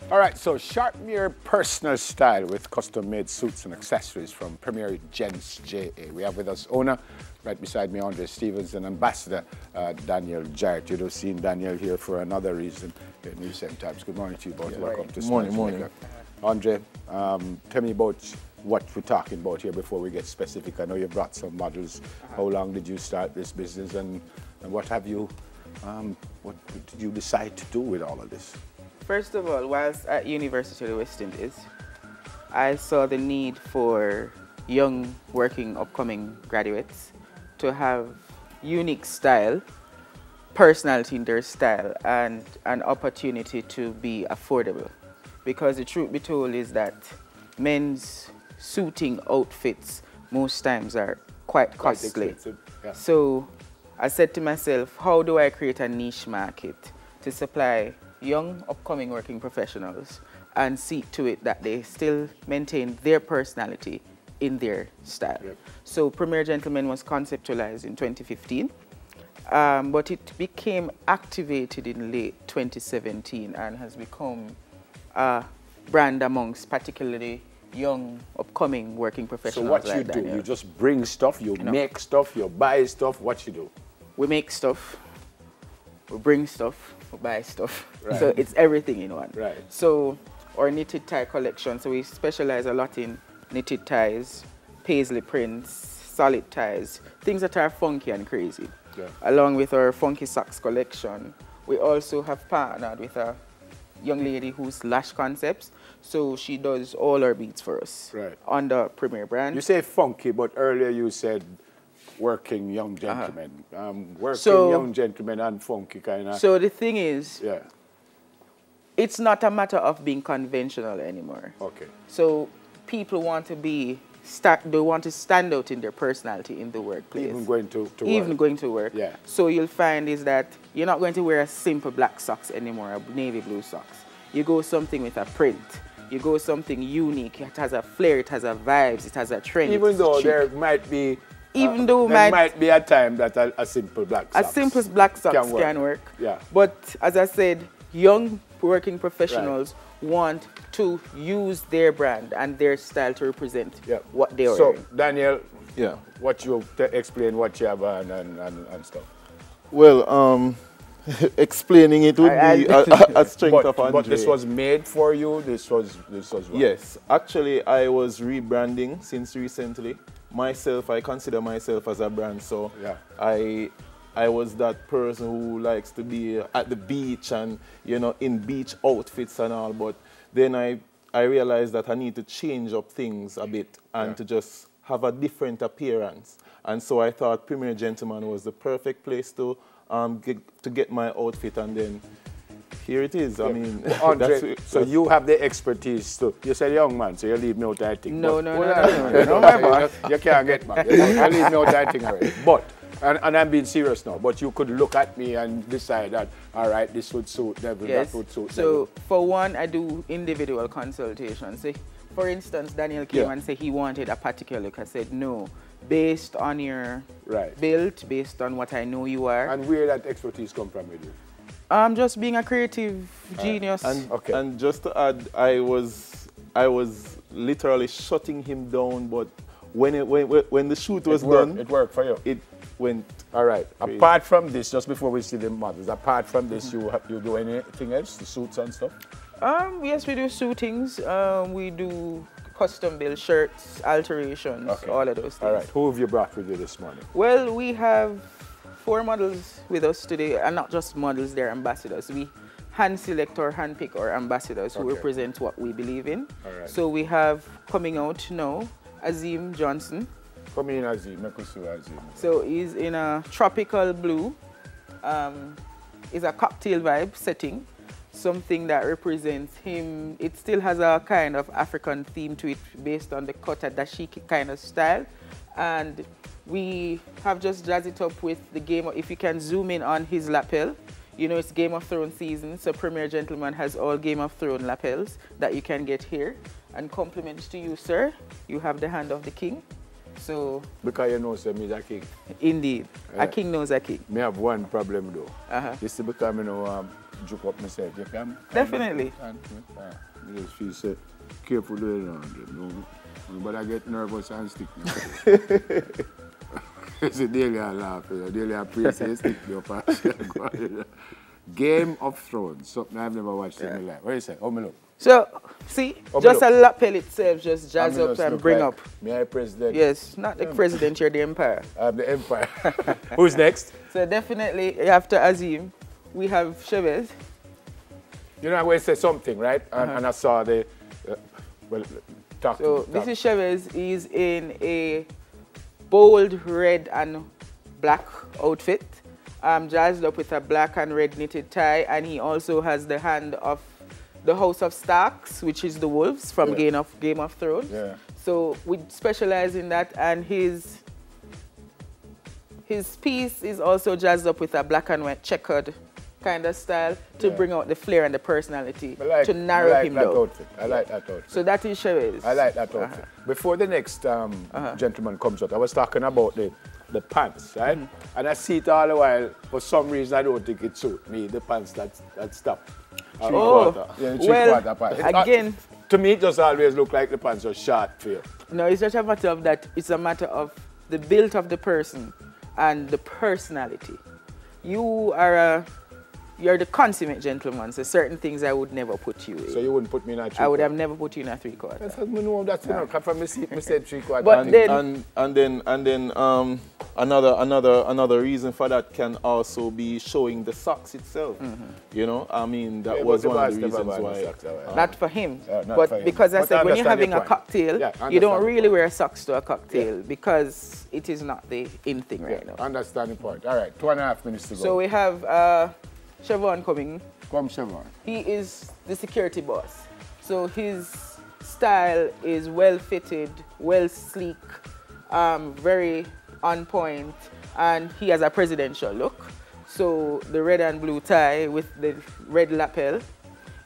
All right, so sharpen your personal style with custom-made suits and accessories from Premier Gents JA. We have with us owner, right beside me, Andre Stevens, and ambassador Daniel Jarrett. You'd have seen Daniel here for another reason in recent times. Good morning to you both. Welcome to Smile Jamaica. Andre, tell me about what we're talking about here before we get specific. I know you brought some models. How long did you start this business, and what have you, what did you decide to do with all of this? First of all, whilst at University of the West Indies, I saw the need for young, working, upcoming graduates to have unique style, personality in their style, and an opportunity to be affordable. Because the truth be told is that men's suiting outfits most times are quite costly. Yeah. So I said to myself, how do I create a niche market to supply young, upcoming working professionals and see to it that they still maintain their personality in their style. Yep. So Premier Gentleman was conceptualized in 2015, but it became activated in late 2017 and has become a brand amongst particularly young, upcoming working professionals. So what like you do, Daniel. you just bring stuff, you make stuff, you buy stuff, what you do? We make stuff, we bring stuff, we buy stuff. Right. So it's everything in one. Right. So our knitted tie collection, so we specialize a lot in knitted ties, paisley prints, solid ties, things that are funky and crazy. Yeah. Along with our funky socks collection, we also have partnered with a young lady who's Lash Concepts, so she does all our beats for us. Right. On the Premier brand. You say funky, but earlier you said working young gentlemen. Working young gentlemen and funky kind of. So the thing is, yeah, it's not a matter of being conventional anymore. okay. So people want to be, they want to stand out in their personality in the workplace. Even going to work. Even going to work. Yeah. So you'll find is that you're not going to wear a simple black socks anymore, a navy blue socks. You go something with a print. You go something unique. It has a flair, it has a vibes, it has a trend. Even though there might be there might be a time that a simple black socks a simple black socks can work. Yeah. But as I said, young working professionals want to use their brand and their style to represent what they are wearing. So Daniel, what you explain what you have and stuff. Well, explaining it would be a strength of Andre. But this was made for you. This was what? Yes, actually, I was rebranding since recently. Myself, I consider myself as a brand, so I was that person who likes to be at the beach and in beach outfits and all. But then I realized that I need to change up things a bit and to just have a different appearance. And so I thought Premier Gentleman was the perfect place to get my outfit, and then here it is. I mean, Andre, so you have the expertise too. You said young man, so you leave me out that thing. No. You can't get man. You leave me out that thing already. But, and I'm being serious now, but you could look at me and decide that, all right, this would suit Neville, that would suit So Neville. for one, I do individual consultations. Say, for instance, Daniel came and said he wanted a particular look. I said, no, based on your build, based on what I know you are. And where that expertise come from with you? Just being a creative genius. And just to add, I was literally shutting him down, but when the shoot was done, it worked for you. It went. All right. Crazy. Apart from this, just before we see the models, apart from this, you do anything else, the suits and stuff? Yes, we do suitings. We do custom build shirts, alterations, all of those things. All right. Who have you brought with you this morning? Well, we have 4 models with us today, and not just models, they're ambassadors. We hand select or hand pick our ambassadors who represent what we believe in. All right. So we have coming out now, Azim Johnson. Come in, Azim. Make us see Azim. So he's in a tropical blue. It's a cocktail vibe setting, something that represents him. It still has a kind of African theme to it based on the cut, a dashiki kind of style. And we have just jazzed it up with the game. If you can zoom in on his lapel, it's Game of Thrones season, so Premier Gentleman has all Game of Thrones lapels that you can get here. And compliments to you, sir. You have the hand of the king. So because you know, sir, me a king. Indeed. A king knows a king. Me have one problem though. This is because juke up myself. You can? Definitely. I just feel so careful doing it. No, but I get nervous and stick me. It's a daily I laugh. Daily I pray, say stick me up. Game of Thrones, something I've never watched in my life. What do you say? How me look? So, see, just a lapel itself, just jazz up and bring up. Me, I president. Yes, not the president, you're the empire. I'm the empire. Who's next? So definitely, after Azim, we have Chavez. You know, I will say something, right? And I saw the, well, talk So to this is Chavez. He's in a bold red and black outfit, jazzed up with a black and red knitted tie, and he also has the hand of the House of Starks, which is the wolves from Game of Thrones. Yeah. So we specialize in that, and his piece is also jazzed up with a black and white checkered kind of style to bring out the flair and the personality, to narrow him down. Outfit. I like that outfit. So that is Chavez. I like that outfit. Before the next gentleman comes out, I was talking about the pants, right? And I see it all the while. For some reason, I don't think it suits me, the pants that stop. Well, again, to me, it just always look like the pants are short for you. No, it's not a matter of that. It's a matter of the build of the person and the personality. You're the consummate gentleman, so certain things I would never put you in. So you wouldn't put me in a 3/4? I would have never put you in a 3/4. That's how I know that's come from me said 3/4. But another reason for that can also be showing the socks itself. You know, I mean that was one of the reasons why. Not for him, not but for him. because I said when you're having a cocktail, you don't really wear socks to a cocktail because it is not the in thing right now. Understand the point. All right, 2.5 minutes to go. So we have Siobhan coming. Come, Siobhan. He is the security boss. So his style is well fitted, well sleek, very on point, and he has a presidential look. So the red and blue tie with the red lapel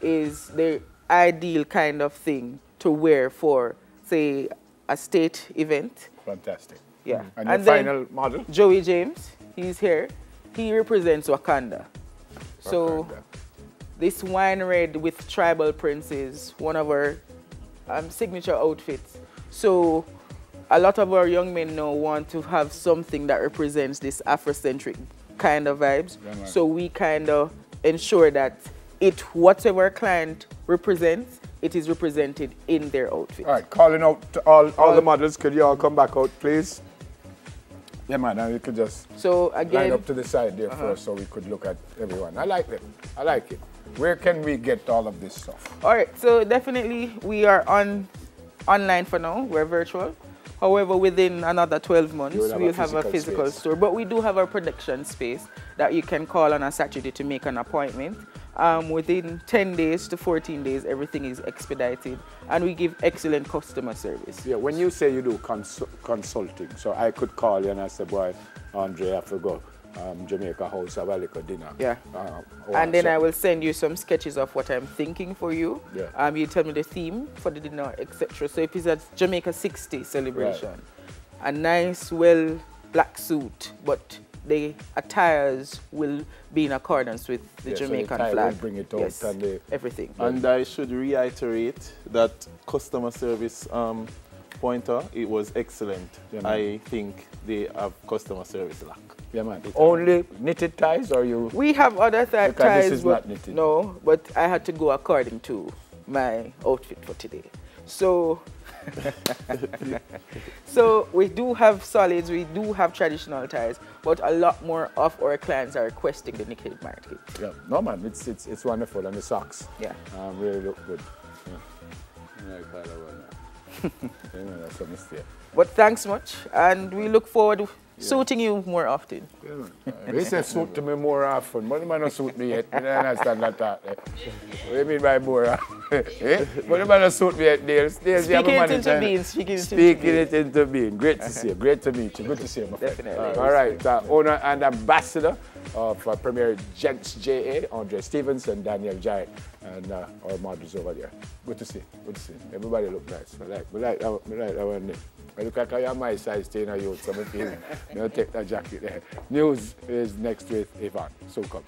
is the ideal kind of thing to wear for, say, a state event. Fantastic. Yeah. And your final model? Joey James, he's here. He represents Wakanda. So this wine red with tribal prints is one of our signature outfits. So a lot of our young men now want to have something that represents this Afrocentric kind of vibes. Yeah, so we kind of ensure that whatever our client represents, it is represented in their outfit. All right, calling out to all the models. Could you all come back out, please? Yeah, man, now you could just line up to the side there first so we could look at everyone. I like it. I like it. Where can we get all of this stuff? All right, so definitely we are online for now. We're virtual. However, within another 12 months, we'll have a physical store. But we do have a production space that you can call on a Saturday to make an appointment. Within 10 days to 14 days, everything is expedited, and we give excellent customer service. Yeah, when you say you do consulting, so I could call you and I say, boy, Andre, I have to go Jamaica house, have a little dinner. Yeah. And then I will send you some sketches of what I'm thinking for you. Yeah. You tell me the theme for the dinner, etc. So if it's a Jamaica 60 celebration, a nice, well, black suit, but the attires will be in accordance with the Jamaican flag. Will bring it out, yes, and everything. And I should reiterate that customer service pointer, it was excellent. Yeah, I think they have customer service lack. Yeah, man. Only knitted ties, or you? We have other ties. This is not knitted. No, but I had to go according to my outfit for today. So, so we do have solids, we do have traditional ties, but a lot more of our clients are requesting the knitted market. Yeah, no man, it's wonderful, and the socks. Yeah, really look good. Yeah. That's a mistake. But thanks much, and we look forward to suiting you more often. Yeah, man. They say suit to me more often, but the man don't suit me yet. I don't understand that. What do you mean by more often? But the man don't suit me yet. Speaking it into being. Speaking it into being. Great to see you. Great to meet you. Good to see you, my friend. Definitely. All right. Owner and ambassador of Premier Gents JA, Andre Stevens and Daniel Jarrett, and our models over there. Good to see you. Good to see you. Everybody look nice. I like that one. I look like I am my size staying a youth, so I'm feeling. I'll take that jacket there. News is next with Ivan. So come.